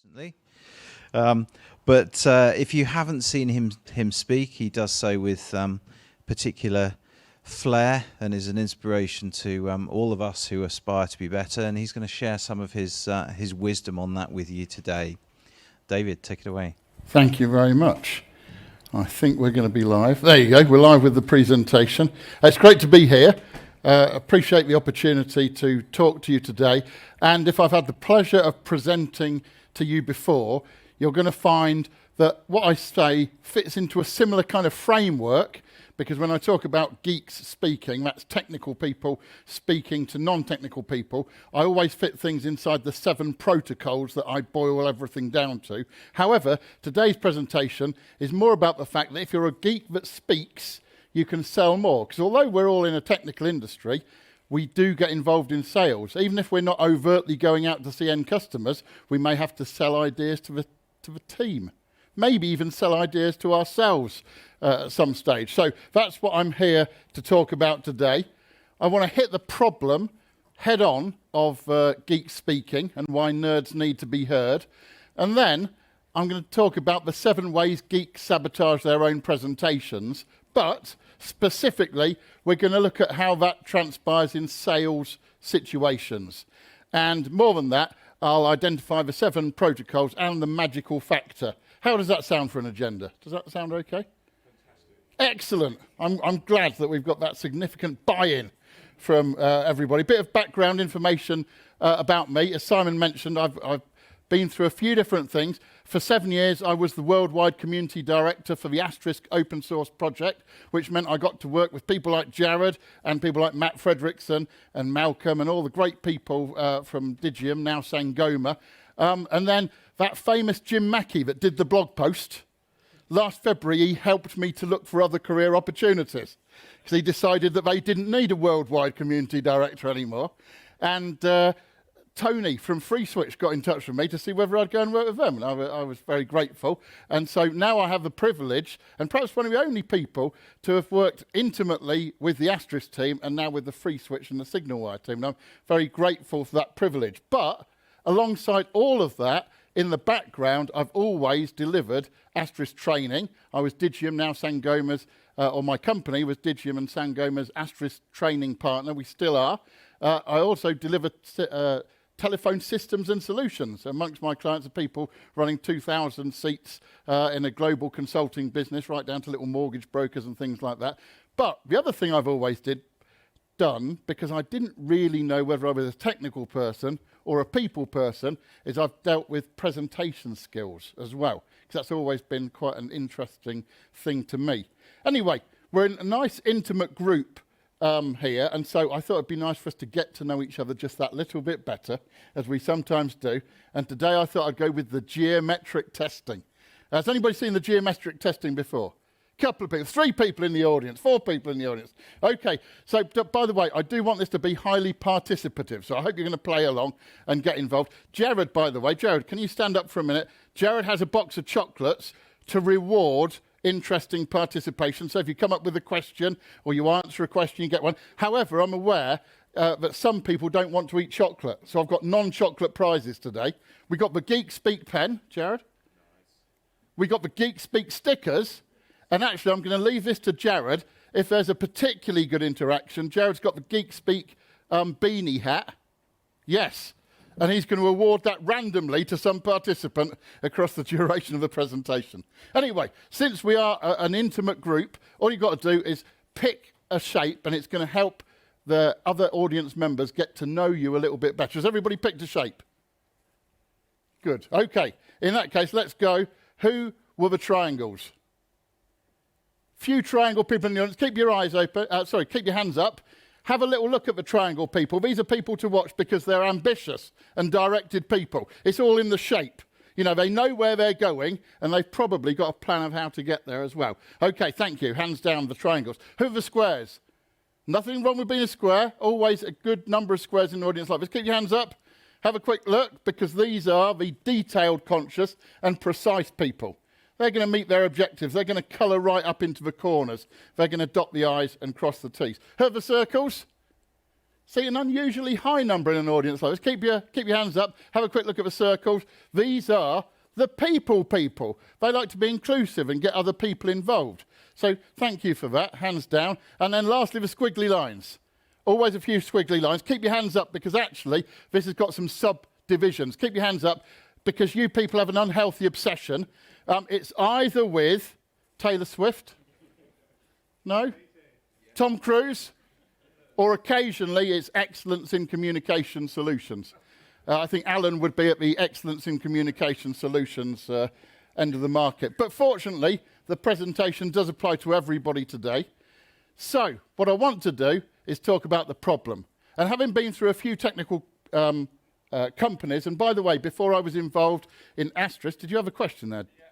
recently. But if you haven't seen him speak, he does so with particular flair and is an inspiration to all of us who aspire to be better. And he's going to share some of his wisdom on that with you today. David, take it away. Thank you very much. I think we're going to be live. There you go. We're live with the presentation. It's great to be here. Appreciate the opportunity to talk to you today. And if I've had the pleasure of presenting to you before, you're going to find that what I say fits into a similar kind of framework, because when I talk about geeks speaking, that's technical people speaking to non-technical people, I always fit things inside the 7 protocols that I boil everything down to. However, today's presentation is more about the fact that if you're a geek that speaks, you can sell more. Because although we're all in a technical industry, we do get involved in sales. Even if we're not overtly going out to see end customers, we may have to sell ideas to the team. Maybe even sell ideas to ourselves at some stage. So that's what I'm here to talk about today. I want to hit the problem head on of geek speaking and why nerds need to be heard. And then I'm going to talk about the 7 ways geeks sabotage their own presentations. But specifically, we're going to look at how that transpires in sales situations. And more than that, I'll identify the 7 protocols and the magical factor. How does that sound for an agenda? Does that sound okay? Fantastic. Excellent. I'm glad that we've got that significant buy-in from everybody. Bit of background information about me. As Simon mentioned, I've been through a few different things. For 7 years, I was the worldwide community director for the Asterisk open source project, which meant I got to work with people like Jared and people like Matt Fredrickson and Malcolm and all the great people from Digium, now Sangoma. And then that famous Jim Mackey that did the blog post, last February he helped me to look for other career opportunities because he decided that they didn't need a worldwide community director anymore. And Tony from FreeSwitch got in touch with me to see whether I'd go and work with them. And I was very grateful. And so now I have the privilege, and perhaps one of the only people, to have worked intimately with the Asterisk team and now with the FreeSwitch and the SignalWire team. And I'm very grateful for that privilege. But alongside all of that, in the background, I've always delivered Asterisk training. I was Digium, now Sangoma's, or my company was Digium and Sangoma's Asterisk training partner. We still are. I also deliver telephone systems and solutions. Amongst my clients are people running 2,000 seats in a global consulting business, right down to little mortgage brokers and things like that. But the other thing I've always done, because I didn't really know whether I was a technical person or a people person, is I've dealt with presentation skills as well, because that's always been quite an interesting thing to me. Anyway, we're in a nice intimate group here, and so I thought it'd be nice for us to get to know each other just that little bit better, as we sometimes do. And today I thought I'd go with the geometric testing. Has anybody seen the geometric testing before? Couple of people, 3 people in the audience, 4 people in the audience. Okay, so by the way, I do want this to be highly participative, so I hope you're going to play along and get involved. Jared, by the way, Jared, can you stand up for a minute? Jared has a box of chocolates to reward interesting participation. So if you come up with a question or you answer a question, you get one. However, I'm aware that some people don't want to eat chocolate, so I've got non-chocolate prizes today. We've got the Geek Speak pen, Jared. Nice. We've got the Geek Speak stickers. And actually, I'm going to leave this to Jared. If there's a particularly good interaction, Jared's got the Geek Speak beanie hat. Yes. And he's going to award that randomly to some participant across the duration of the presentation. Anyway, since we are an intimate group, all you've got to do is pick a shape, and it's going to help the other audience members get to know you a little bit better. Has everybody picked a shape? Good. Okay. In that case, let's go. Who were the triangles? Few triangle people in the audience. Keep your eyes open. Keep your hands up. Have a little look at the triangle people. These are people to watch because they're ambitious and directed people. It's all in the shape. You know, they know where they're going, and they've probably got a plan of how to get there as well. Okay, thank you. Hands down the triangles. Who are the squares? Nothing wrong with being a square. Always a good number of squares in the audience like this. Keep your hands up. Have a quick look, because these are the detailed, conscious, and precise people. They're going to meet their objectives. They're going to colour right up into the corners. They're going to dot the I's and cross the T's. Who are the circles? See an unusually high number in an audience like this. Keep your hands up. Have a quick look at the circles. These are the people. They like to be inclusive and get other people involved. So thank you for that, hands down. And then lastly, the squiggly lines. Always a few squiggly lines. Keep your hands up because actually this has got some subdivisions. Keep your hands up because you people have an unhealthy obsession. It's either with Taylor Swift, no? Tom Cruise, or occasionally it's excellence in communication solutions. I think Alan would be at the excellence in communication solutions end of the market. But fortunately, the presentation does apply to everybody today. So what I want to do is talk about the problem. And having been through a few technical companies, and by the way, before I was involved in Asterisk, did you have a question there? Yeah.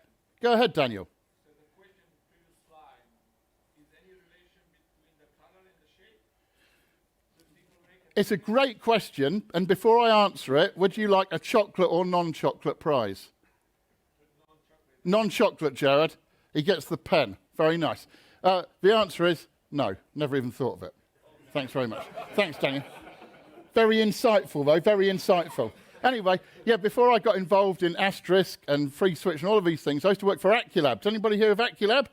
Go ahead, Daniel. So the question in the previous slide, is any relation between the color and the shape? It's a great question, and before I answer it, would you like a chocolate or non-chocolate prize? Non-chocolate, Jared. He gets the pen. Very nice. The answer is no. Never even thought of it. Thanks very much. Thanks, Daniel. Very insightful, though. Very insightful. Anyway, yeah, before I got involved in Asterisk and Free Switch and all of these things, I used to work for Aculab. Does anybody hear of Aculab?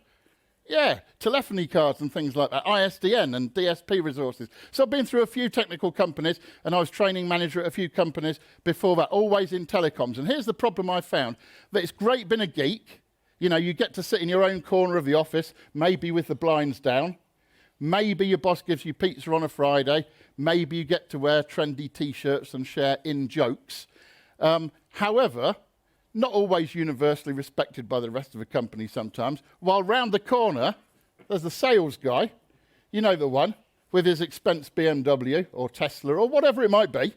Yeah, telephony cards and things like that, ISDN and DSP resources. So I've been through a few technical companies, and I was training manager at a few companies before that, always in telecoms. And here's the problem I found, that it's great being a geek. You know, you get to sit in your own corner of the office, maybe with the blinds down. Maybe your boss gives you pizza on a Friday. Maybe you get to wear trendy T-shirts and share in-jokes. However, not always universally respected by the rest of the company sometimes. While round the corner, there's the sales guy. You know the one, with his expense BMW or Tesla or whatever it might be.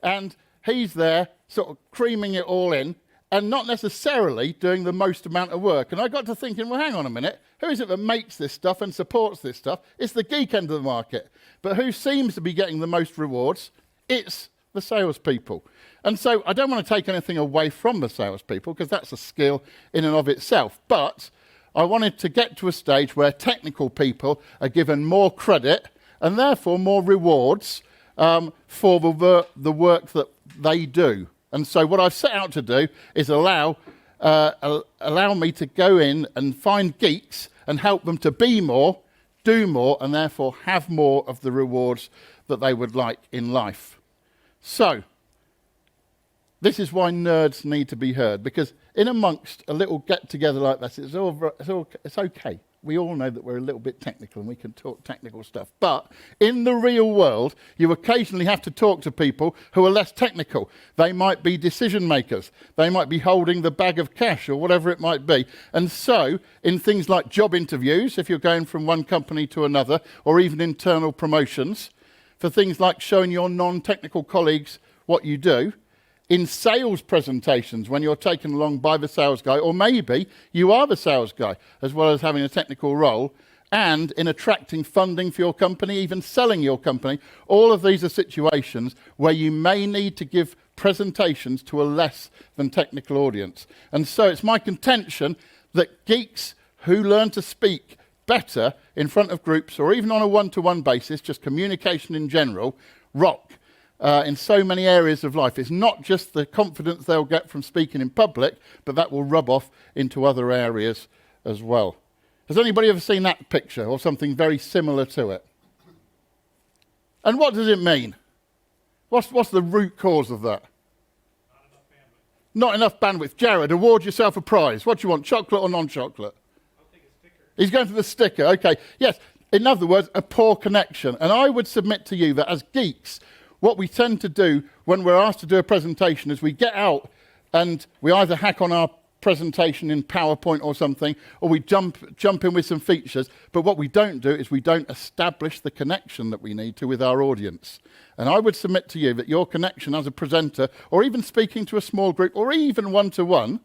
And he's there sort of creaming it all in and not necessarily doing the most amount of work. And I got to thinking, well, hang on a minute. Who is it that makes this stuff and supports this stuff? It's the geek end of the market. But who seems to be getting the most rewards? It's the salespeople. And so I don't want to take anything away from the salespeople because that's a skill in and of itself. But I wanted to get to a stage where technical people are given more credit and therefore more rewards for the work that they do. And so what I've set out to do is allow me to go in and find geeks and help them to be more, do more, and therefore have more of the rewards that they would like in life. So, this is why nerds need to be heard, because in amongst a little get-together like this, it's okay. We all know that we're a little bit technical and we can talk technical stuff. But in the real world, you occasionally have to talk to people who are less technical. They might be decision makers. They might be holding the bag of cash or whatever it might be. And so, in things like job interviews, if you're going from one company to another, or even internal promotions, for things like showing your non-technical colleagues what you do, in sales presentations when you're taken along by the sales guy, or maybe you are the sales guy as well as having a technical role, and in attracting funding for your company, even selling your company, all of these are situations where you may need to give presentations to a less than technical audience. And so it's my contention that geeks who learn to speak better in front of groups or even on a one-to-one basis, just communication in general, rock. In so many areas of life. It's not just the confidence they'll get from speaking in public, but that will rub off into other areas as well. Has anybody ever seen that picture or something very similar to it? And what does it mean? What's the root cause of that? Not enough bandwidth. Jared, award yourself a prize. What do you want, chocolate or non-chocolate? I'll take a sticker. He's going for the sticker. Okay. Yes. In other words, a poor connection. And I would submit to you that as geeks, what we tend to do when we're asked to do a presentation is we get out and we either hack on our presentation in PowerPoint or something, or we jump in with some features, but what we don't do is we don't establish the connection that we need to with our audience. And I would submit to you that your connection as a presenter, or even speaking to a small group, or even one-to-one,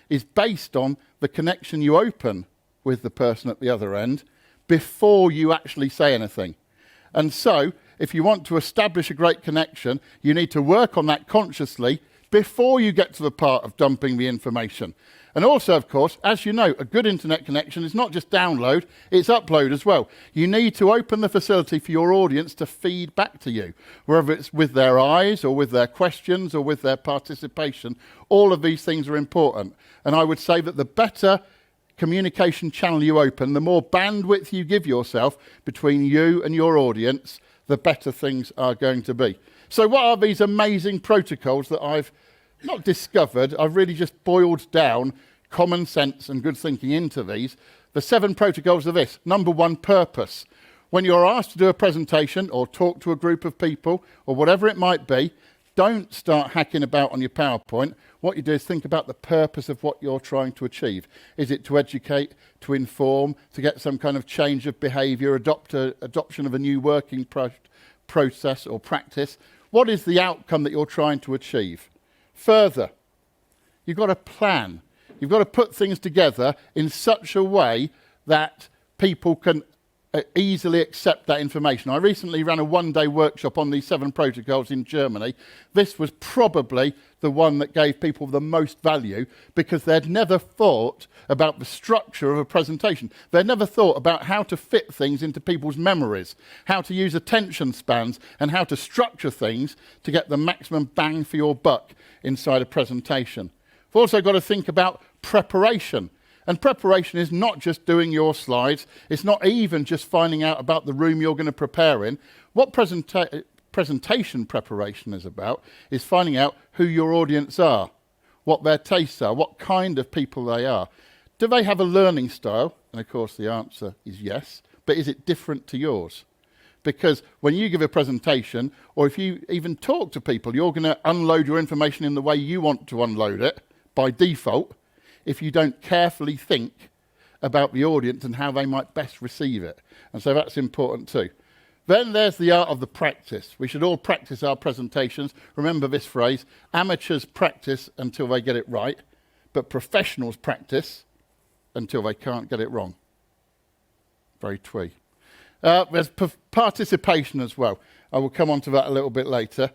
is based on the connection you open with the person at the other end before you actually say anything. And so, if you want to establish a great connection, you need to work on that consciously before you get to the part of dumping the information. And also, of course, as you know, a good internet connection is not just download, it's upload as well. You need to open the facility for your audience to feed back to you, whether it's with their eyes or with their questions or with their participation. All of these things are important. And I would say that the better communication channel you open, the more bandwidth you give yourself between you and your audience, the better things are going to be. So what are these amazing protocols that I've not discovered, I've really just boiled down common sense and good thinking into these. The 7 protocols are this. Number 1, purpose. When you're asked to do a presentation or talk to a group of people or whatever it might be, don't start hacking about on your PowerPoint. What you do is think about the purpose of what you're trying to achieve. Is it to educate, to inform, to get some kind of change of behaviour, adoption of a new working process or practice? What is the outcome that you're trying to achieve? Further, you've got to plan. You've got to put things together in such a way that people can easily accept that information. I recently ran a one-day workshop on these 7 protocols in Germany. This was probably the one that gave people the most value because they'd never thought about the structure of a presentation. They'd never thought about how to fit things into people's memories, how to use attention spans, and how to structure things to get the maximum bang for your buck inside a presentation. We've also got to think about preparation. And preparation is not just doing your slides. It's not even just finding out about the room you're going to prepare in. What presentation preparation is about is finding out who your audience are, what their tastes are, what kind of people they are. Do they have a learning style? And of course the answer is yes. But is it different to yours? Because when you give a presentation, or if you even talk to people, you're going to unload your information in the way you want to unload it by default, if you don't carefully think about the audience and how they might best receive it. And so that's important too. Then there's the art of the practice. We should all practice our presentations. Remember this phrase, amateurs practice until they get it right, but professionals practice until they can't get it wrong. Very twee. There's participation as well. I will come on to that a little bit later.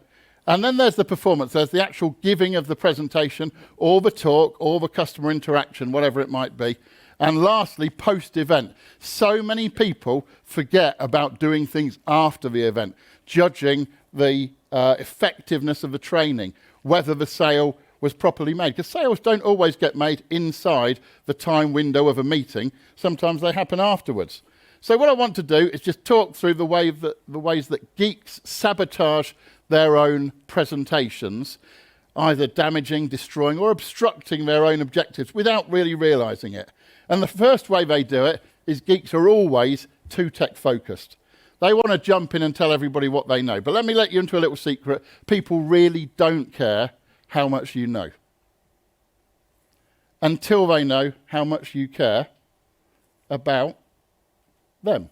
And then there's the performance. There's the actual giving of the presentation, or the talk, or the customer interaction, whatever it might be. And lastly, post-event. So many people forget about doing things after the event, judging the effectiveness of the training, whether the sale was properly made. Because sales don't always get made inside the time window of a meeting. Sometimes they happen afterwards. So what I want to do is just talk through the ways that geeks sabotage their own presentations, either damaging, destroying, or obstructing their own objectives without really realizing it. And the first way they do it is geeks are always too tech-focused. They want to jump in and tell everybody what they know. But let me let you into a little secret. People really don't care how much you know until they know how much you care about them.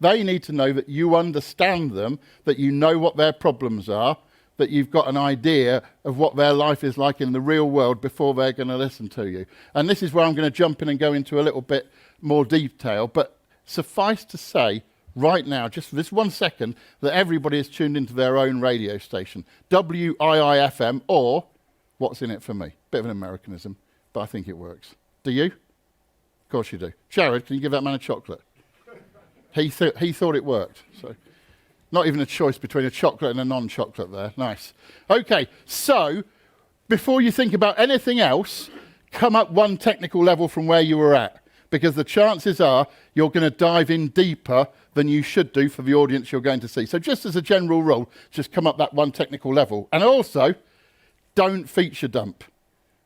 They need to know that you understand them, that you know what their problems are, that you've got an idea of what their life is like in the real world before they're going to listen to you. And this is where I'm going to jump in and go into a little bit more detail. But suffice to say, right now, just for this 1 second, that everybody is tuned into their own radio station, WIIFM, or What's in It for Me. Bit of an Americanism, but I think it works. Do you? Of course you do. Jared, can you give that man a chocolate? He thought it worked. So, not even a choice between a chocolate and a non-chocolate there. Nice. Okay, so before you think about anything else, come up one technical level from where you were at, because the chances are you're going to dive in deeper than you should do for the audience you're going to see. So just as a general rule, just come up that one technical level. And also, don't feature dump.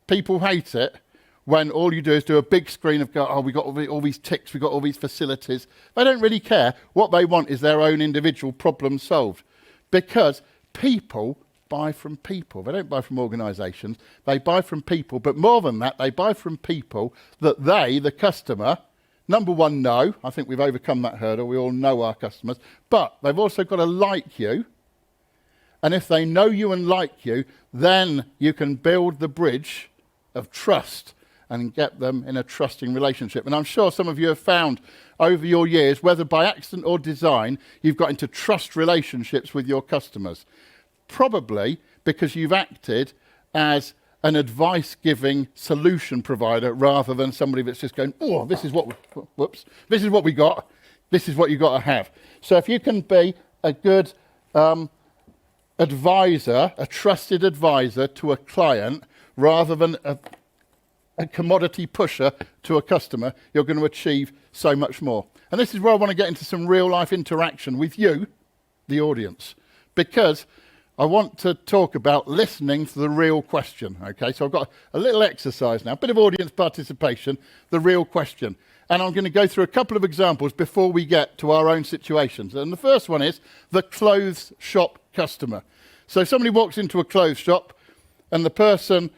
People hate it when all you do is do a big screen of, we got all these ticks, we got all these facilities. They don't really care. What they want is their own individual problem solved. Because people buy from people. They don't buy from organisations. They buy from people. But more than that, they buy from people that they, the customer, number one, know. I think we've overcome that hurdle. We all know our customers. But they've also got to like you. And if they know you and like you, then you can build the bridge of trust and get them in a trusting relationship. And I'm sure some of you have found over your years, whether by accident or design, you've got into trust relationships with your customers. Probably because you've acted as an advice-giving solution provider rather than somebody that's just going, oh, this is what we got, this is what you've got to have. So if you can be a good advisor, a trusted advisor to a client rather than a commodity pusher to a customer, you're going to achieve so much more. And this is where I want to get into some real-life interaction with you, the audience, because I want to talk about listening to the real question, okay? So I've got a little exercise now, a bit of audience participation, the real question. And I'm going to go through a couple of examples before we get to our own situations. And the first one is the clothes shop customer. So somebody walks into a clothes shop and the person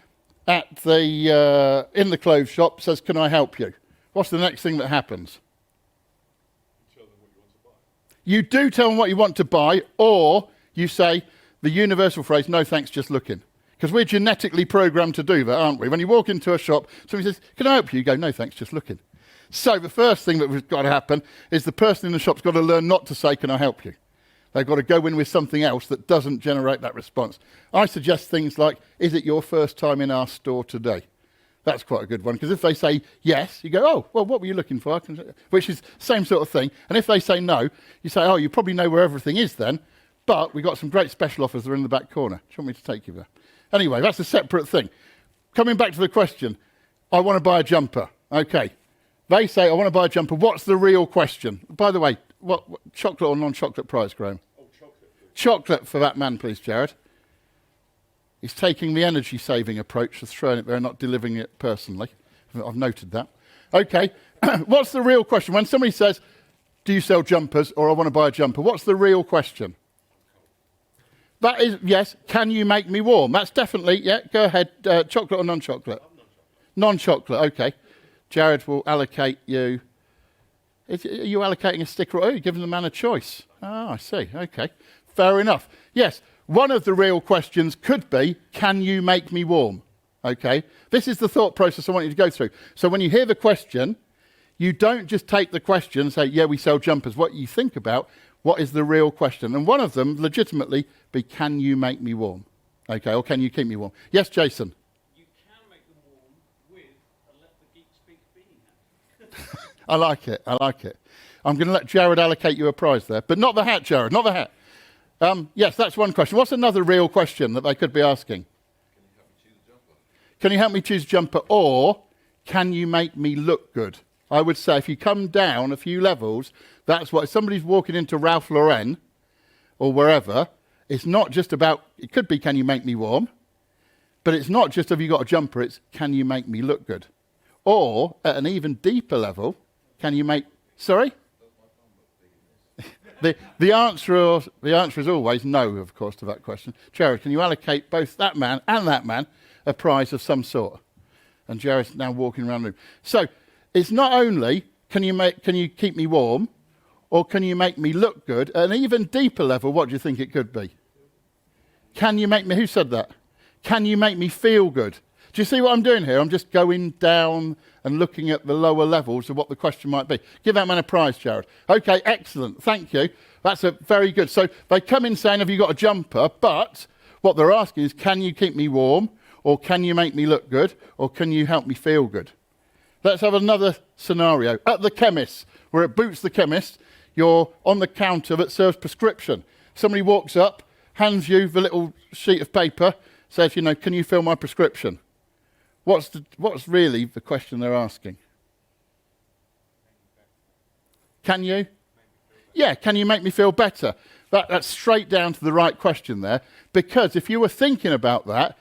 at the in the clothes shop says, can I help you? What's the next thing that happens? Tell them what you want to buy. You do tell them what you want to buy, or you say the universal phrase, no thanks, just looking. Because we're genetically programmed to do that, aren't we? When you walk into a shop, somebody says, can I help you? You go, no thanks, just looking. So the first thing that has got to happen is the person in the shop's got to learn not to say, can I help you? They've got to go in with something else that doesn't generate that response. I suggest things like, is it your first time in our store today? That's quite a good one, because if they say yes, you go, oh, well, what were you looking for? Which is the same sort of thing. And if they say no, you say, oh, you probably know where everything is then, but we've got some great special offers that are in the back corner. Do you want me to take you there? Anyway, that's a separate thing. Coming back to the question, I want to buy a jumper. Okay. They say, I want to buy a jumper. What's the real question? By the way, what chocolate or non-chocolate prize, Graham? Oh, chocolate. Please. Chocolate for that man, please, Jared. He's taking the energy-saving approach of throwing it there and not delivering it personally. I've noted that. Okay, what's the real question? When somebody says, do you sell jumpers or I want to buy a jumper, what's the real question? That is, yes, can you make me warm? That's definitely, yeah, go ahead. Chocolate or non-chocolate? Non-chocolate, okay. Jared will allocate you. Are you allocating a sticker or are you giving the man a choice? Oh, I see, okay. Fair enough. Yes, one of the real questions could be, can you make me warm? Okay, this is the thought process I want you to go through. So when you hear the question, you don't just take the question and say, yeah, we sell jumpers. What you think about, what is the real question? And one of them, legitimately, be, can you make me warm? Okay, or can you keep me warm? Yes, Jason? You can make them warm with a let the geek speak beanie hat. I like it, I like it. I'm going to let Jared allocate you a prize there, but not the hat, Jared, not the hat. Yes, that's one question. What's another real question that they could be asking? Can you help me choose a jumper? Or can you make me look good? I would say if you come down a few levels, that's what, if somebody's walking into Ralph Lauren or wherever, it's not just about, it could be, can you make me warm? But it's not just, have you got a jumper? It's, can you make me look good? Or at an even deeper level, can you make, sorry? The answer is always no, of course, to that question. Jared, can you allocate both that man a prize of some sort? And Jared's now walking around the room. So it's not only can you keep me warm, or can you make me look good? At an even deeper level, what do you think it could be? Can you make me? Who said that? Can you make me feel good? Do you see what I'm doing here? I'm just going down and looking at the lower levels of what the question might be. Give that man a prize, Jared. Okay, excellent. Thank you. That's a very good. So they come in saying, have you got a jumper? But what they're asking is, can you keep me warm? Or can you make me look good? Or can you help me feel good? Let's have another scenario. At the chemist, we're at Boots the chemist. You're on the counter that serves prescription. Somebody walks up, hands you the little sheet of paper, says, can you fill my prescription? What's really the question they're asking? Can you? Yeah, can you make me feel better? That's straight down to the right question there. Because if you were thinking about that,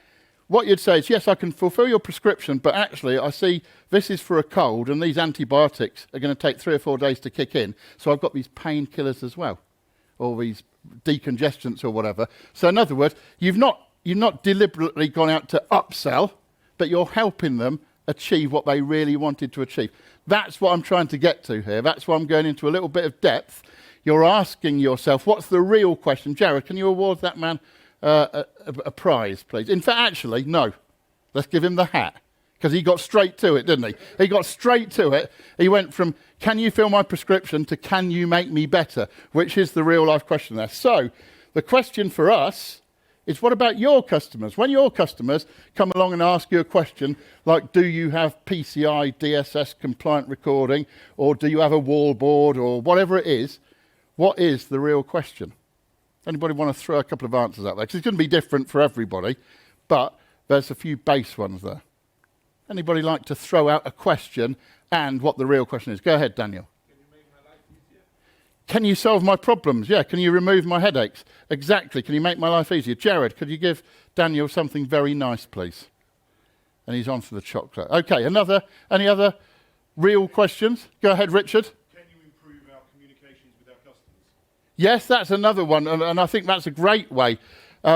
what you'd say is, yes, I can fulfill your prescription, but actually I see this is for a cold and these antibiotics are going to take 3 or 4 days to kick in. So I've got these painkillers as well, or these decongestants or whatever. So in other words, you've not deliberately gone out to upsell, but you're helping them achieve what they really wanted to achieve. That's what I'm trying to get to here. That's why I'm going into a little bit of depth. You're asking yourself, what's the real question? Jared, can you award that man a prize, please? In fact, actually, no. Let's give him the hat, because he got straight to it, didn't he? He got straight to it. He went from, can you fill my prescription, to can you make me better, which is the real life question there. So the question for us It's what about your customers? When your customers come along and ask you a question like, do you have PCI DSS compliant recording, or do you have a wall board, or whatever it is, what is the real question? Anybody want to throw a couple of answers out there? Because it's going to be different for everybody, but there's a few base ones there. Anybody like to throw out a question and what the real question is? Go ahead, Daniel. Can you solve my problems? Yeah. Can you remove my headaches? Exactly. Can you make my life easier? Jared, could you give Daniel something very nice, please? And he's on for the chocolate. Okay, any other real questions? Go ahead, Richard. Can you improve our communications with our customers? Yes, that's another one, and I think that's a great way,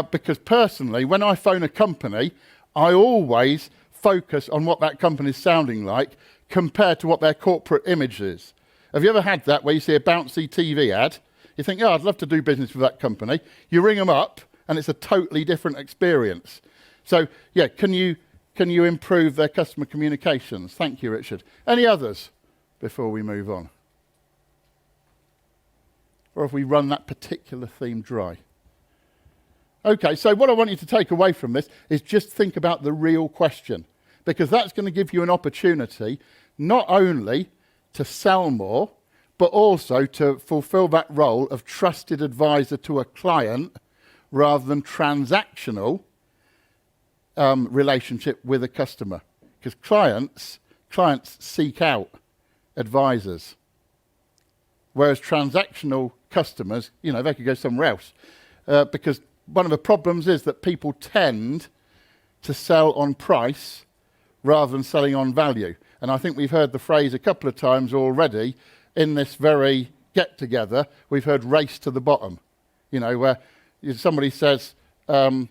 because personally, when I phone a company, I always focus on what that company's sounding like compared to what their corporate image is. Have you ever had that where you see a bouncy TV ad? You think, oh, I'd love to do business with that company. You ring them up, and it's a totally different experience. So, yeah, can you improve their customer communications? Thank you, Richard. Any others before we move on? Or have we run that particular theme dry? Okay, so what I want you to take away from this is just think about the real question, because that's going to give you an opportunity not only to sell more, but also to fulfill that role of trusted advisor to a client rather than transactional relationship with a customer. Because clients seek out advisors, whereas transactional customers, they could go somewhere else. Because one of the problems is that people tend to sell on price rather than selling on value. And I think we've heard the phrase a couple of times already in this very get-together. We've heard race to the bottom, where somebody says, I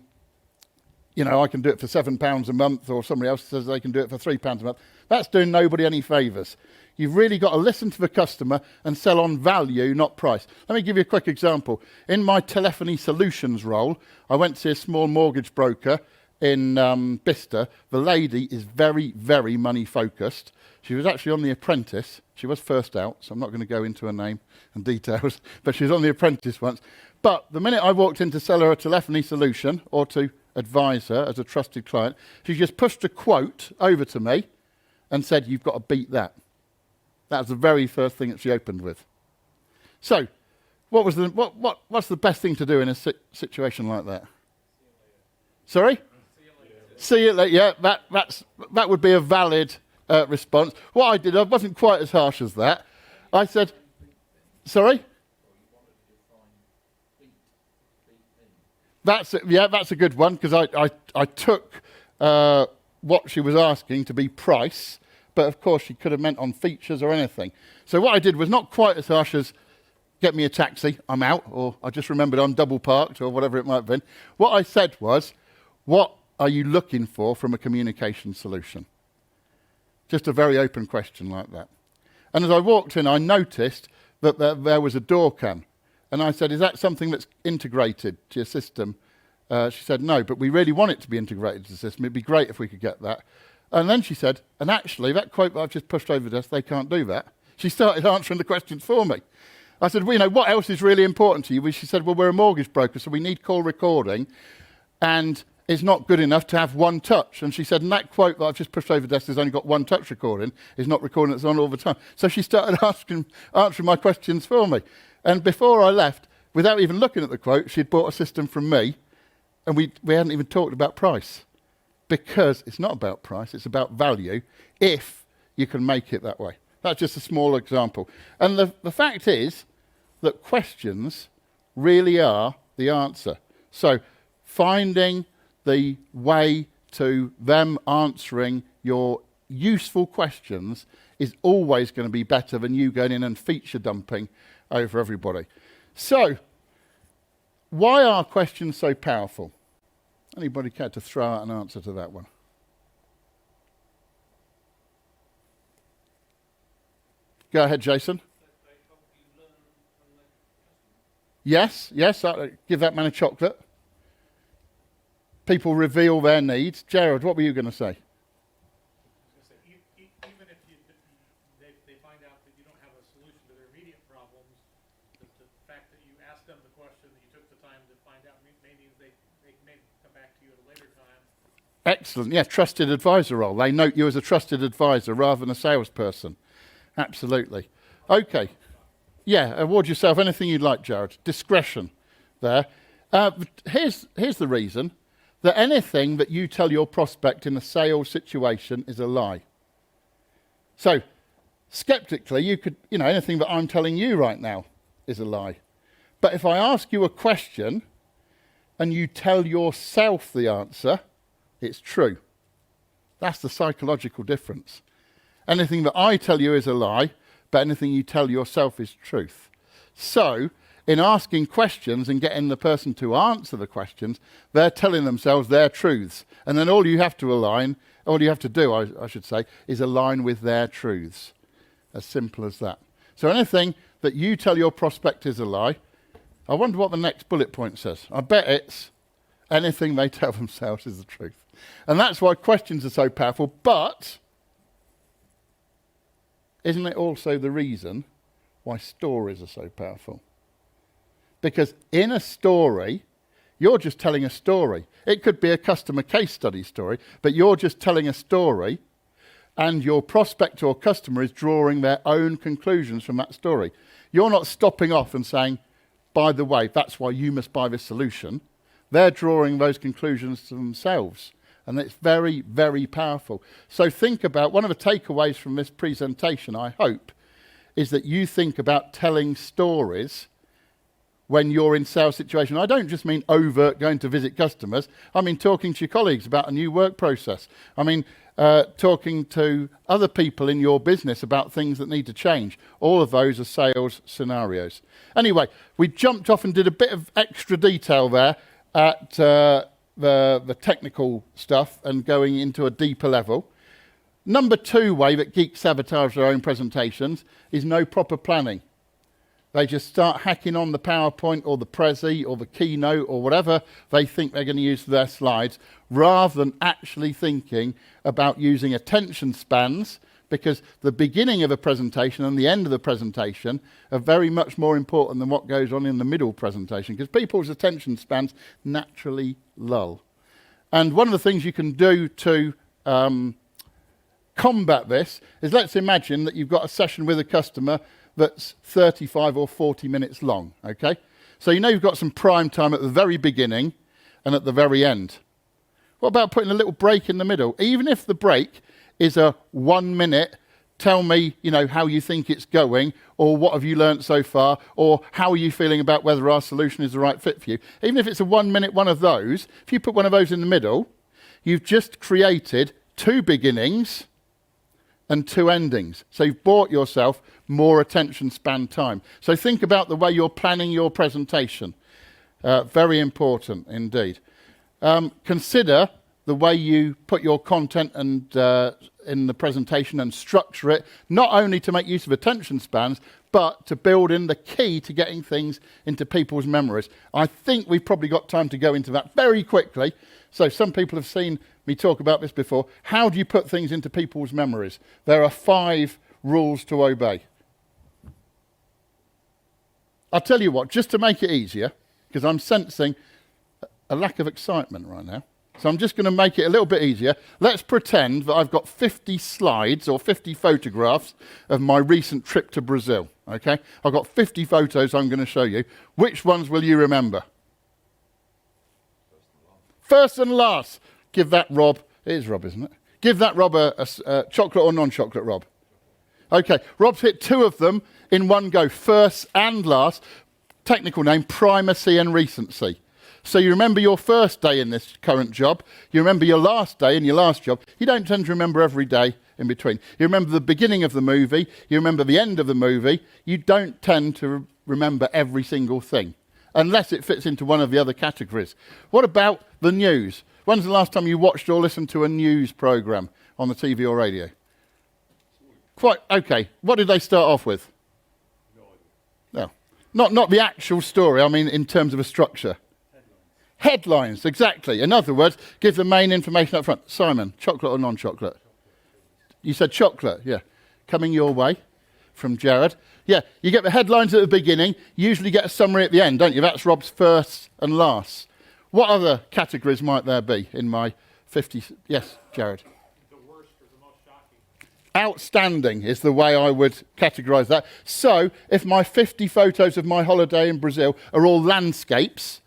can do it for £7 a month, or somebody else says they can do it for £3 a month. That's doing nobody any favours. You've really got to listen to the customer and sell on value, not price. Let me give you a quick example. In my telephony solutions role, I went to see a small mortgage broker in Bicester. The lady is very, very money focused. She was actually on The Apprentice. She was first out, so I'm not going to go into her name and details, but she was on The Apprentice once. But the minute I walked in to sell her a telephony solution or to advise her as a trusted client, she just pushed a quote over to me and said, "You've got to beat that." That was the very first thing that she opened with. So, what's the best thing to do in a situation like that? Sorry? See it later. Yeah, that would be a valid response. What I did, I wasn't quite as harsh as that. I said, sorry? That's a good one, because I took what she was asking to be price, but of course she could have meant on features or anything. So what I did was not quite as harsh as get me a taxi, I'm out, or I just remembered I'm double parked, or whatever it might have been. What I said was, what are you looking for from a communication solution? Just a very open question like that. And as I walked in, I noticed that there was a door cam. And I said, is that something that's integrated to your system? She said, no, but we really want it to be integrated to the system. It'd be great if we could get that. And then she said, and actually, that quote that I've just pushed over the desk, they can't do that. She started answering the questions for me. I said, well, what else is really important to you? She said, well, we're a mortgage broker, so we need call recording. And it's not good enough to have one touch. And she said, and that quote that I've just pushed over the desk has only got one touch recording. It's not recording, it's on all the time. So she started answering my questions for me. And before I left, without even looking at the quote, she'd bought a system from me, and we hadn't even talked about price. Because it's not about price, it's about value, if you can make it that way. That's just a small example. And the fact is that questions really are the answer. So finding the way to them answering your useful questions is always going to be better than you going in and feature dumping over everybody. So, why are questions so powerful? Anybody care to throw out an answer to that one? Go ahead, Jason. Yes, I'll give that man a chocolate. People reveal their needs. Jared, what were you going to say? Even if they find out that you don't have a solution to their immediate problems, the fact that you asked them the question, that you took the time to find out, maybe they Excellent. Yeah, trusted advisor role. They note you as a trusted advisor rather than a salesperson. Absolutely. Okay. Yeah, award yourself anything you'd like, Jared. Discretion there. Here's the reason, that anything that you tell your prospect in a sales situation is a lie. So, skeptically, you could, anything that I'm telling you right now is a lie. But if I ask you a question and you tell yourself the answer, it's true. That's the psychological difference. Anything that I tell you is a lie, but anything you tell yourself is truth. So, in asking questions and getting the person to answer the questions, they're telling themselves their truths. And then all you have to do, I should say, is align with their truths. As simple as that. So anything that you tell your prospect is a lie, I wonder what the next bullet point says. I bet it's anything they tell themselves is the truth. And that's why questions are so powerful, but isn't it also the reason why stories are so powerful? Because in a story, you're just telling a story. It could be a customer case study story, but you're just telling a story, and your prospect or customer is drawing their own conclusions from that story. You're not stopping off and saying, by the way, that's why you must buy this solution. They're drawing those conclusions to themselves. And it's very, very powerful. So think about, one of the takeaways from this presentation, I hope, is that you think about telling stories when you're in sales situation. I don't just mean overt going to visit customers. I mean talking to your colleagues about a new work process. I mean talking to other people in your business about things that need to change. All of those are sales scenarios. Anyway, we jumped off and did a bit of extra detail there at the technical stuff and going into a deeper level. Number 2 way that Geeks sabotage their own presentations is no proper planning. They just start hacking on the PowerPoint or the Prezi or the Keynote or whatever they think they're going to use for their slides, rather than actually thinking about using attention spans, because the beginning of a presentation and the end of the presentation are very much more important than what goes on in the middle presentation, because people's attention spans naturally lull. And one of the things you can do to combat this is, let's imagine that you've got a session with a customer that's 35 or 40 minutes long, okay? So you know you've got some prime time at the very beginning and at the very end. What about putting a little break in the middle? Even if the break is a 1 minute, tell me, how you think it's going, or what have you learnt so far, or how are you feeling about whether our solution is the right fit for you. Even if it's a 1 minute one of those, if you put one of those in the middle, you've just created 2 beginnings and 2 endings. So you've bought yourself more attention span time. So think about the way you're planning your presentation. Very important indeed. Consider the way you put your content and in the presentation and structure it, not only to make use of attention spans, but to build in the key to getting things into people's memories. I think we've probably got time to go into that very quickly. So some people have seen me talk about this before. How do you put things into people's memories? There are 5 rules to obey. I'll tell you what, just to make it easier, because I'm sensing a lack of excitement right now, so I'm just going to make it a little bit easier. Let's pretend that I've got 50 slides or 50 photographs of my recent trip to Brazil, okay? I've got 50 photos I'm going to show you. Which ones will you remember? First and last. Give that Rob, it is Rob, isn't it? Give that Rob a chocolate or non-chocolate, Rob. Okay, Rob's hit 2 of them in one go, first and last. Technical name, primacy and recency. So you remember your first day in this current job, you remember your last day in your last job. You don't tend to remember every day in between. You remember the beginning of the movie, you remember the end of the movie. You don't tend to remember every single thing, unless it fits into one of the other categories. What about the news? When's the last time you watched or listened to a news programme on the TV or radio? Quite, okay. What did they start off with? No. Not the actual story, I mean in terms of a structure. Headlines, exactly. In other words, give the main information up front. Simon, chocolate or non-chocolate? You said chocolate, yeah. Coming your way from Jared. Yeah, you get the headlines at the beginning, you usually get a summary at the end, don't you? That's Rob's first and last. What other categories might there be in my 50, yes, Jared. The worst or the most shocking? Outstanding is the way I would categorise that. So, if my 50 photos of my holiday in Brazil are all landscapes,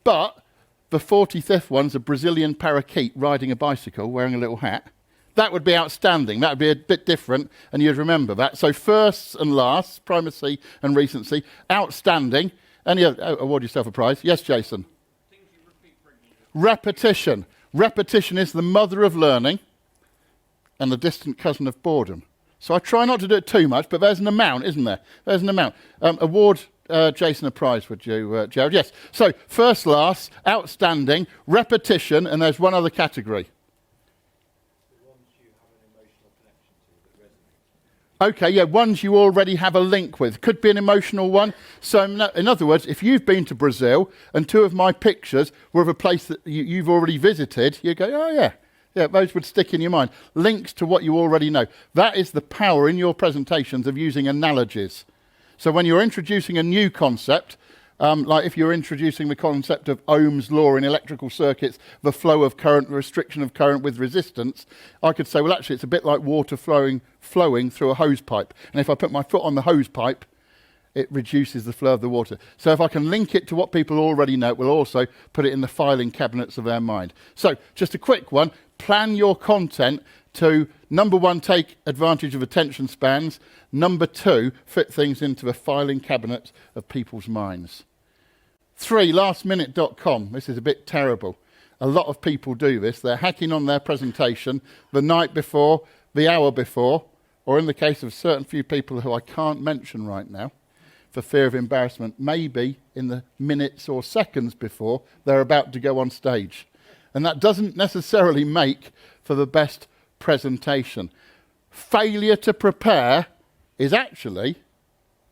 but the 45th one's a Brazilian parakeet riding a bicycle wearing a little hat, that would be outstanding. That would be a bit different, and you'd remember that. So firsts and lasts, primacy and recency, outstanding. Award yourself a prize. Yes, Jason? Things you repeat regularly. Repetition. Repetition is the mother of learning and the distant cousin of boredom. So I try not to do it too much, but there's an amount, isn't there? There's an amount. Award Jason a prize, would you, Jared? Yes. So first, last, outstanding, repetition, and there's one other category. Okay, yeah, ones you already have a link with. Could be an emotional one. So, in other words, if you've been to Brazil and two of my pictures were of a place that you've already visited, you go, oh, yeah, those would stick in your mind. Links to what you already know. That is the power in your presentations of using analogies. So when you're introducing a new concept, like if you're introducing the concept of Ohm's law in electrical circuits, the flow of current, the restriction of current with resistance, I could say, well, actually, it's a bit like water flowing through a hose pipe. And if I put my foot on the hose pipe, it reduces the flow of the water. So if I can link it to what people already know, it will also put it in the filing cabinets of their mind. So just a quick one, plan your content to, number one, take advantage of attention spans. Number two, fit things into the filing cabinet of people's minds. 3, lastminute.com. This is a bit terrible. A lot of people do this. They're hacking on their presentation the night before, the hour before, or in the case of certain few people who I can't mention right now, for fear of embarrassment, maybe in the minutes or seconds before they're about to go on stage. And that doesn't necessarily make for the best presentation. Failure to prepare is actually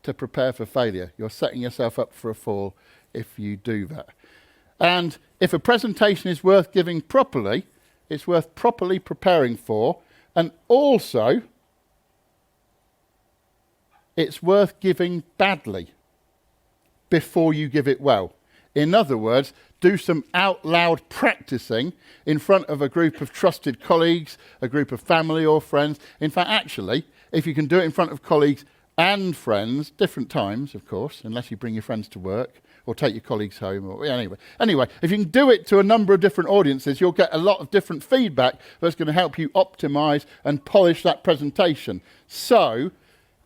to prepare for failure. You're setting yourself up for a fall if you do that. And if a presentation is worth giving properly, it's worth properly preparing for, and also it's worth giving badly before you give it well. In other words, do some out loud practicing in front of a group of trusted colleagues, a group of family or friends. In fact, actually, if you can do it in front of colleagues and friends, different times, of course, unless you bring your friends to work or take your colleagues home. Or anyway, if you can do it to a number of different audiences, you'll get a lot of different feedback that's going to help you optimize and polish that presentation. So,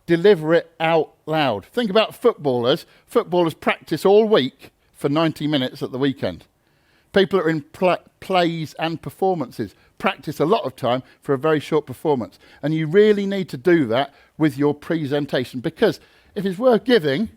deliver it out loud. Think about footballers. Footballers practice all week for 90 minutes at the weekend. People are in plays and performances practice a lot of time for a very short performance. And you really need to do that with your presentation, because if it's worth giving,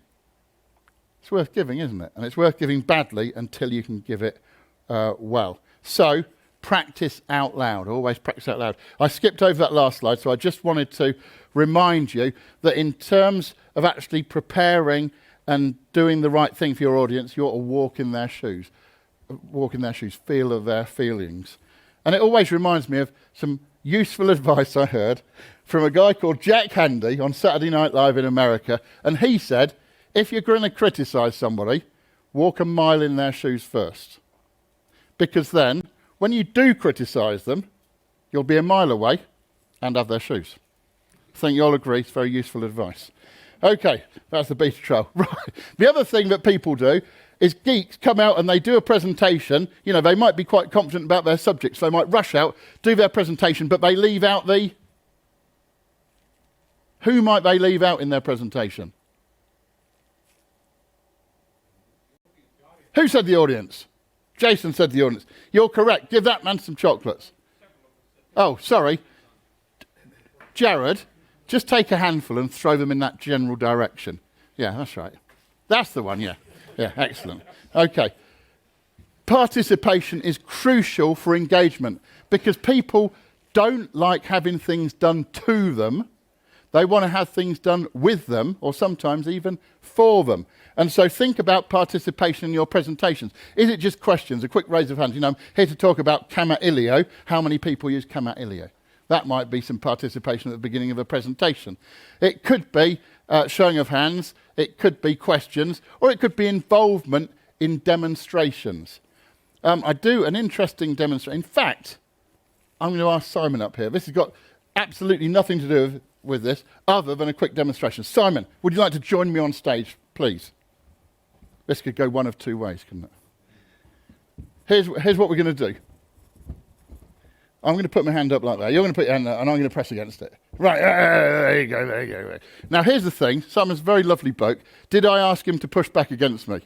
it's worth giving, isn't it? And it's worth giving badly until you can give it well. So practice out loud. Always practice out loud. I skipped over that last slide, so I just wanted to remind you that in terms of actually preparing and doing the right thing for your audience, you ought to walk in their shoes. Walk in their shoes, feel of their feelings. And it always reminds me of some useful advice I heard from a guy called Jack Handy on Saturday Night Live in America. And he said, if you're going to criticize somebody, walk a mile in their shoes first. Because then, when you do criticize them, you'll be a mile away and have their shoes. I think you'll agree it's very useful advice. Okay, that's the beta trial. Right. The other thing that people do is geeks come out and they do a presentation. You know, they might be quite confident about their subjects. They might rush out, do their presentation, but they leave out the... Who might they leave out in their presentation? Who said the audience? Jason said the audience. You're correct. Give that man some chocolates. Oh, sorry. Jared, just take a handful and throw them in that general direction. Yeah, that's right. That's the one, yeah. Yeah, excellent. Okay. Participation is crucial for engagement because people don't like having things done to them. They want to have things done with them, or sometimes even for them. And so think about participation in your presentations. Is it just questions? A quick raise of hands. You know, I'm here to talk about Kama Ilio. How many people use Kama Ilio? That might be some participation at the beginning of a presentation. It could be showing of hands. It could be questions. Or it could be involvement in demonstrations. I do an interesting demonstration. In fact, I'm going to ask Simon up here. This has got absolutely nothing to do with this other than a quick demonstration. Simon, would you like to join me on stage, please? This could go one of two ways, couldn't it? Here's what we're going to do. I'm going to put my hand up like that. You're going to put your hand up, and I'm going to press against it. Right, there you go, there you go. Now, here's the thing. Simon's a very lovely bloke. Did I ask him to push back against me?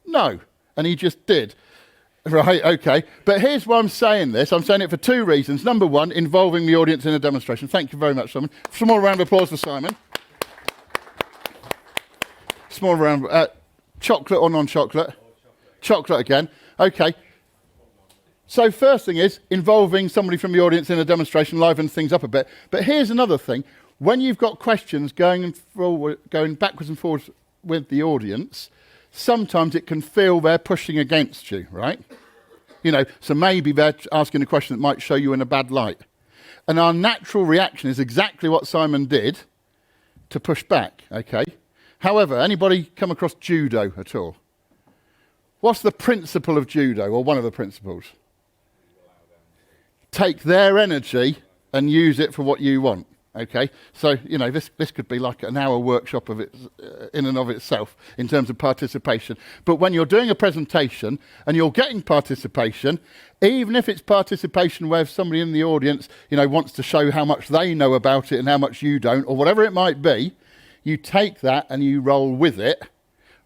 No. And he just did. Right, okay. But here's why I'm saying this. I'm saying it for two reasons. Number one, involving the audience in a demonstration. Thank you very much, Simon. Small round of applause for Simon. Small round. Chocolate or non-chocolate? Chocolate again. Okay. So first thing is involving somebody from the audience in a demonstration, livens things up a bit. But here's another thing. When you've got questions going backwards and forwards with the audience, sometimes it can feel they're pushing against you, right? You know, so maybe they're asking a question that might show you in a bad light. And our natural reaction is exactly what Simon did, to push back, okay? However, anybody come across judo at all? What's the principle of judo, or one of the principles? Take their energy and use it for what you want, okay? So, you know, this could be like an hour workshop of it in and of itself in terms of participation. But when you're doing a presentation and you're getting participation, even if it's participation where somebody in the audience, you know, wants to show how much they know about it and how much you don't, or whatever it might be, you take that and you roll with it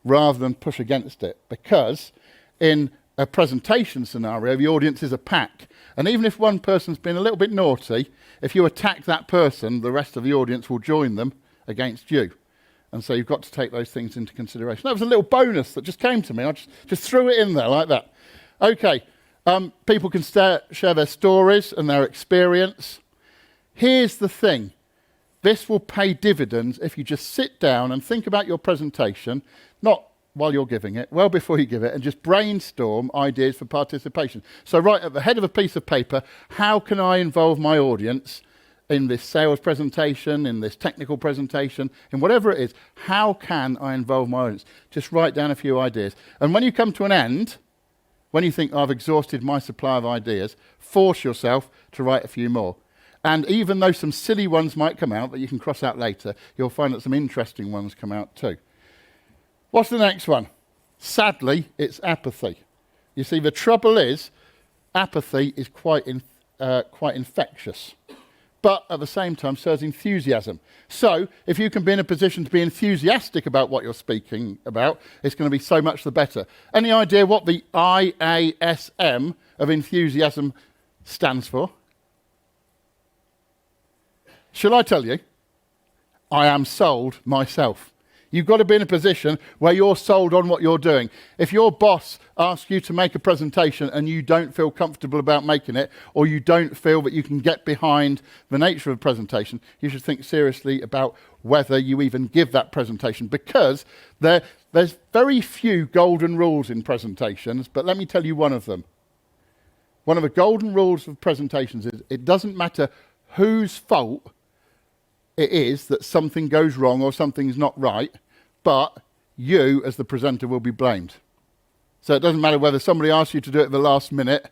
rather than push against it. Because in a presentation scenario, the audience is a pack. And even if one person's been a little bit naughty, if you attack that person, the rest of the audience will join them against you. And so you've got to take those things into consideration. That was a little bonus that just came to me. I just threw it in there like that. Okay, people can share their stories and their experience. Here's the thing. This will pay dividends if you just sit down and think about your presentation, not while you're giving it, well before you give it, and just brainstorm ideas for participation. So right at the head of a piece of paper, how can I involve my audience in this sales presentation, in this technical presentation, in whatever it is? How can I involve my audience? Just write down a few ideas. And when you come to an end, when you think, I've exhausted my supply of ideas, force yourself to write a few more. And even though some silly ones might come out that you can cross out later, you'll find that some interesting ones come out too. What's the next one? Sadly, it's apathy. You see, the trouble is, apathy is quite infectious. But at the same time, so is enthusiasm. So, if you can be in a position to be enthusiastic about what you're speaking about, it's going to be so much the better. Any idea what the IASM of enthusiasm stands for? Shall I tell you? I am sold myself. You've got to be in a position where you're sold on what you're doing. If your boss asks you to make a presentation and you don't feel comfortable about making it, or you don't feel that you can get behind the nature of a presentation, you should think seriously about whether you even give that presentation, because there's very few golden rules in presentations, but let me tell you one of them. One of the golden rules of presentations is it doesn't matter whose fault it is that something goes wrong or something's not right, but you as the presenter will be blamed. So it doesn't matter whether somebody asks you to do it at the last minute,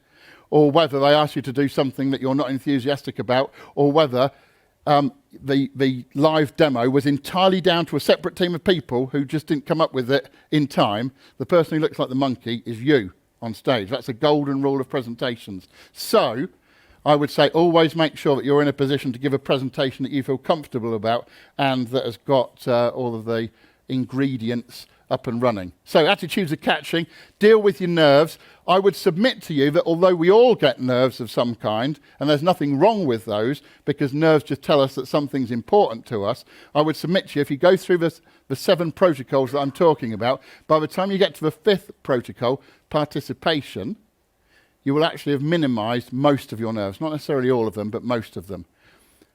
or whether they ask you to do something that you're not enthusiastic about, or whether the live demo was entirely down to a separate team of people who just didn't come up with it in time. The person who looks like the monkey is you on stage. That's a golden rule of presentations. So I would say always make sure that you're in a position to give a presentation that you feel comfortable about and that has got all of the ingredients up and running. So attitudes are catching. Deal with your nerves. I would submit to you that although we all get nerves of some kind, and there's nothing wrong with those because nerves just tell us that something's important to us, I would submit to you if you go through the 7 protocols that I'm talking about, by the time you get to the 5th protocol, participation, you will actually have minimized most of your nerves. Not necessarily all of them, but most of them.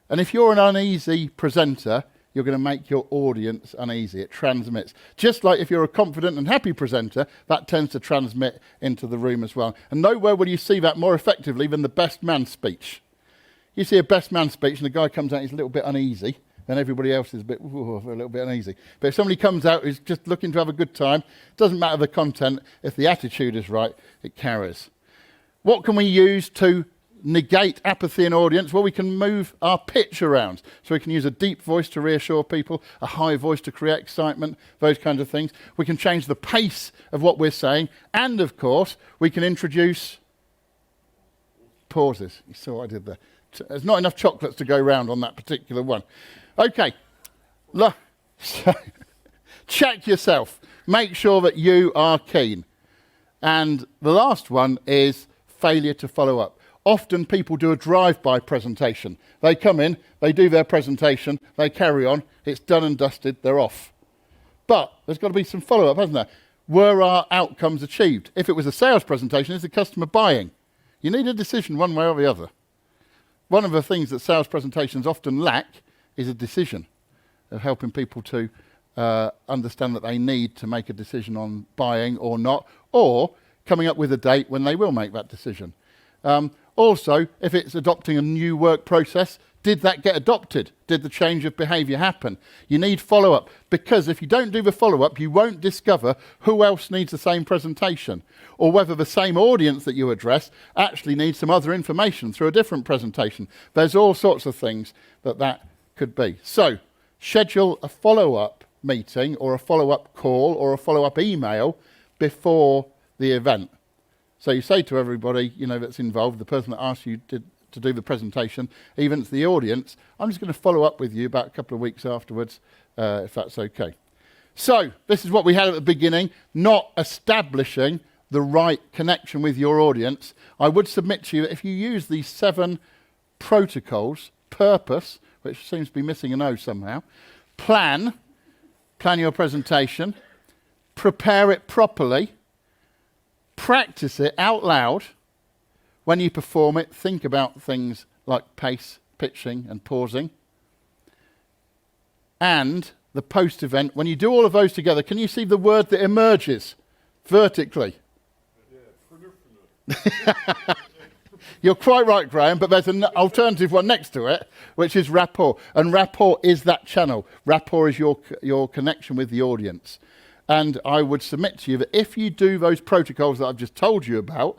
And if you're an uneasy presenter, you're going to make your audience uneasy. It transmits. Just like if you're a confident and happy presenter, that tends to transmit into the room as well. And nowhere will you see that more effectively than the best man speech. You see a best man speech and the guy comes out, he's a little bit uneasy, and everybody else is a little bit uneasy. But if somebody comes out who's just looking to have a good time, doesn't matter the content, if the attitude is right, it carries. What can we use to negate apathy in audience? Well, we can move our pitch around. So we can use a deep voice to reassure people, a high voice to create excitement, those kinds of things. We can change the pace of what we're saying. And, of course, we can introduce pauses. You saw what I did there. There's not enough chocolates to go round on that particular one. Okay. So check yourself. Make sure that you are keen. And the last one is failure to follow up. Often people do a drive-by presentation. They come in, they do their presentation, they carry on, it's done and dusted, they're off. But there's got to be some follow-up, hasn't there? Were our outcomes achieved? If it was a sales presentation, is the customer buying? You need a decision one way or the other. One of the things that sales presentations often lack is a decision of helping people to understand that they need to make a decision on buying or not, or coming up with a date when they will make that decision. Also, if it's adopting a new work process, did that get adopted? Did the change of behaviour happen? You need follow-up, because if you don't do the follow-up, you won't discover who else needs the same presentation, or whether the same audience that you address actually needs some other information through a different presentation. There's all sorts of things that could be. So, schedule a follow-up meeting or a follow-up call or a follow-up email before the event. So you say to everybody, that's involved, the person that asked you to do the presentation, even to the audience, I'm just going to follow up with you about a couple of weeks afterwards, if that's okay. So this is what we had at the beginning, not establishing the right connection with your audience. I would submit to you that if you use these 7 protocols, purpose, which seems to be missing an O somehow, plan your presentation, prepare it properly, practice it out loud. When you perform it, think about things like pace, pitching, and pausing. And the post-event, when you do all of those together, can you see the word that emerges vertically? Yeah, You're quite right, Graham, but there's an alternative one next to it, which is rapport. And rapport is that channel. Rapport is your connection with the audience. And I would submit to you that if you do those protocols that I've just told you about,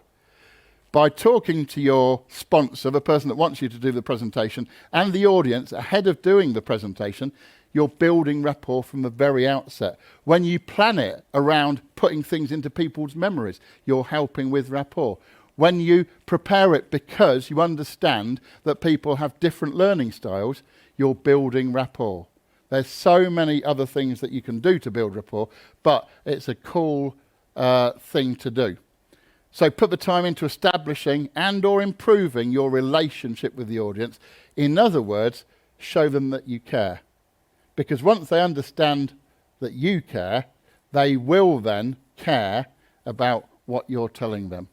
by talking to your sponsor, the person that wants you to do the presentation, and the audience ahead of doing the presentation, you're building rapport from the very outset. When you plan it around putting things into people's memories, you're helping with rapport. When you prepare it because you understand that people have different learning styles, you're building rapport. There's so many other things that you can do to build rapport, but it's a cool thing to do. So put the time into establishing and or improving your relationship with the audience. In other words, show them that you care. Because once they understand that you care, they will then care about what you're telling them.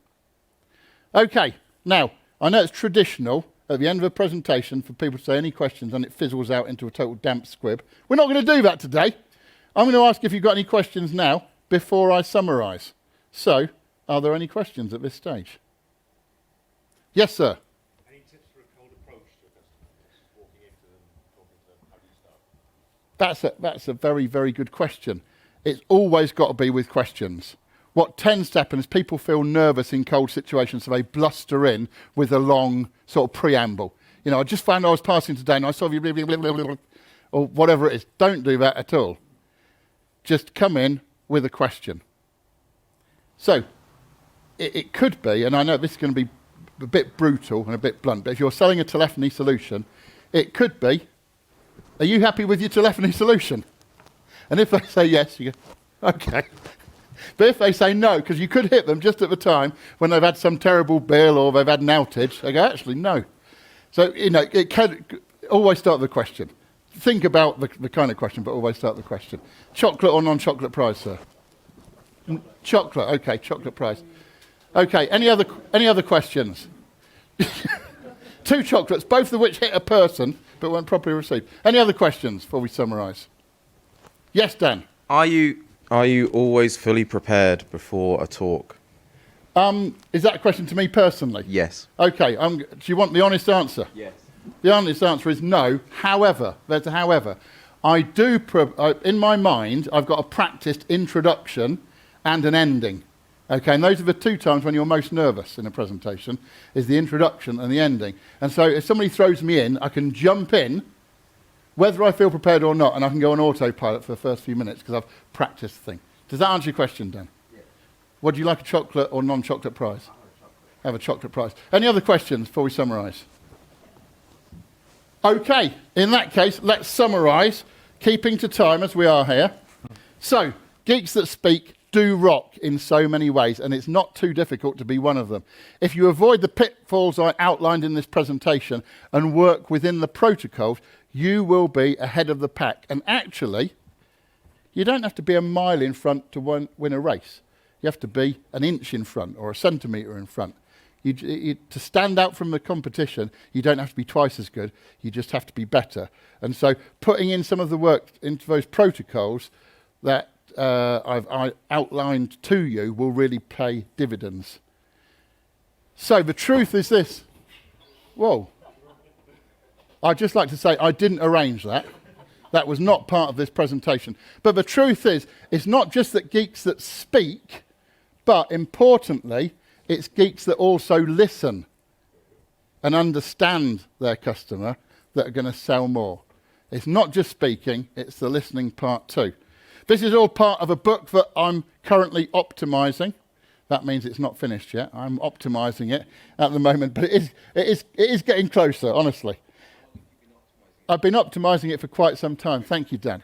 Okay, now, I know it's traditional at the end of a presentation for people to say any questions and it fizzles out into a total damp squib. We're not going to do that today. I'm going to ask if you've got any questions now before I summarise. So, are there any questions at this stage? Yes, sir. Any tips for a cold approach to a customer? Walking into them, talking to them, how do you start? That's a very, very good question. It's always got to be with questions. What tends to happen is people feel nervous in cold situations, so they bluster in with a long sort of preamble. I just found I was passing today and I saw you, blah, blah, blah, blah, blah, or whatever it is. Don't do that at all. Just come in with a question. So, it could be, and I know this is going to be a bit brutal and a bit blunt, but if you're selling a telephony solution, it could be, are you happy with your telephony solution? And if they say yes, you go, okay. But if they say no, because you could hit them just at the time when they've had some terrible bill or they've had an outage, they go, actually, no. So, it can always start with a question. Think about the kind of question, but always start with a question. Chocolate or non-chocolate prize, sir? Chocolate, okay, chocolate prize. Okay, any other questions? 2 chocolates, both of which hit a person, but weren't properly received. Any other questions before we summarise? Yes, Dan? Are you always fully prepared before a talk? Is that a question to me personally? Yes. Okay, do you want the honest answer? Yes. The honest answer is no. However, there's a however. I do, in my mind, I've got a practiced introduction and an ending. Okay, and those are the two times when you're most nervous in a presentation, is the introduction and the ending. And so if somebody throws me in, I can jump in, whether I feel prepared or not, and I can go on autopilot for the first few minutes because I've practiced the thing. Does that answer your question, Dan? Yes. Would you like a chocolate or non-chocolate prize? Have a chocolate prize. Any other questions before we summarise? Okay, in that case, let's summarise, keeping to time as we are here. So, Geeks that speak do rock in so many ways, and it's not too difficult to be one of them. If you avoid the pitfalls I outlined in this presentation and work within the protocols, you will be ahead of the pack. And actually, you don't have to be a mile in front to win a race. You have to be an inch in front or a centimetre in front. To stand out from the competition, you don't have to be twice as good. You just have to be better. And so putting in some of the work into those protocols that I've outlined to you will really pay dividends. So the truth is this. Whoa. I'd just like to say I didn't arrange that. That was not part of this presentation. But the truth is, it's not just that geeks that speak, but importantly, it's geeks that also listen and understand their customer that are going to sell more. It's not just speaking, it's the listening part too. This is all part of a book that I'm currently optimizing. That means it's not finished yet. I'm optimizing it at the moment, but it is getting closer, honestly. I've been optimizing it for quite some time. Thank you, Dan.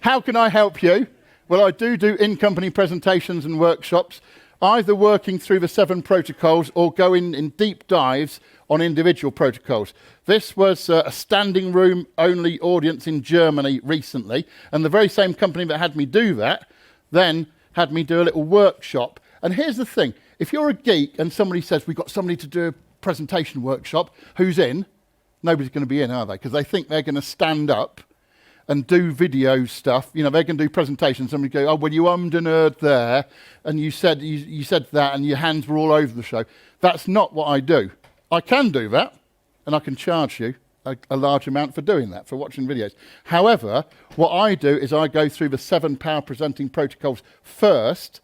How can I help you? Well, I do in-company presentations and workshops, either working through the 7 protocols or going in deep dives on individual protocols. This was a standing room only audience in Germany recently, and the very same company that had me do that then had me do a little workshop. And here's the thing, if you're a geek and somebody says, we've got somebody to do a presentation workshop, who's in? Nobody's going to be in, are they? Because they think they're going to stand up and do video stuff. You know, they're going to do presentations. Somebody go, oh, well, you ummed and erred there, and you said that, and your hands were all over the show. That's not what I do. I can do that, and I can charge you a large amount for doing that, for watching videos. However, what I do is I go through the 7 power presenting protocols first,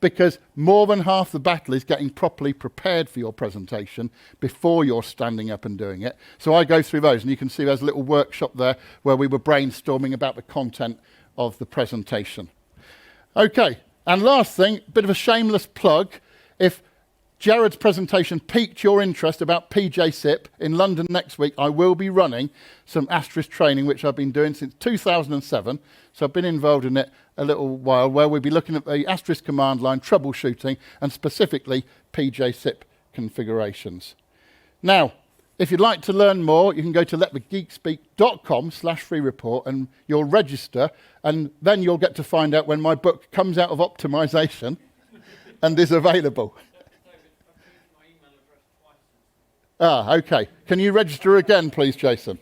because more than half the battle is getting properly prepared for your presentation before you're standing up and doing it. So I go through those, and you can see there's a little workshop there where we were brainstorming about the content of the presentation. Okay, and last thing, bit of a shameless plug. If Jared's presentation piqued your interest about PJSIP, in London next week, I will be running some Asterisk training, which I've been doing since 2007. So I've been involved in it a little while, where we'll be looking at the Asterisk command line, troubleshooting, and specifically PJSIP configurations. Now, if you'd like to learn more, you can go to letthegeekspeak.com/free report, and you'll register, and then you'll get to find out when my book comes out of optimization and is available. Ah, okay. Can you register again, please, Jason?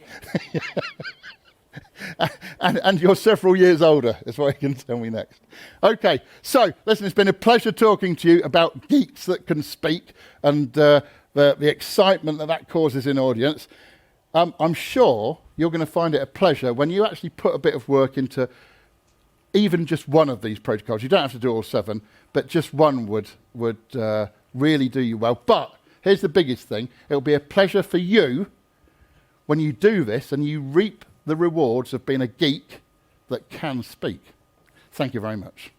and you're several years older, is what you can tell me next. Okay, so, listen, it's been a pleasure talking to you about geeks that can speak and the excitement that causes in audience. I'm sure you're going to find it a pleasure when you actually put a bit of work into even just one of these protocols. You don't have to do all 7, but just one would really do you well. But here's the biggest thing. It'll be a pleasure for you when you do this and you reap the rewards of being a geek that can speak. Thank you very much.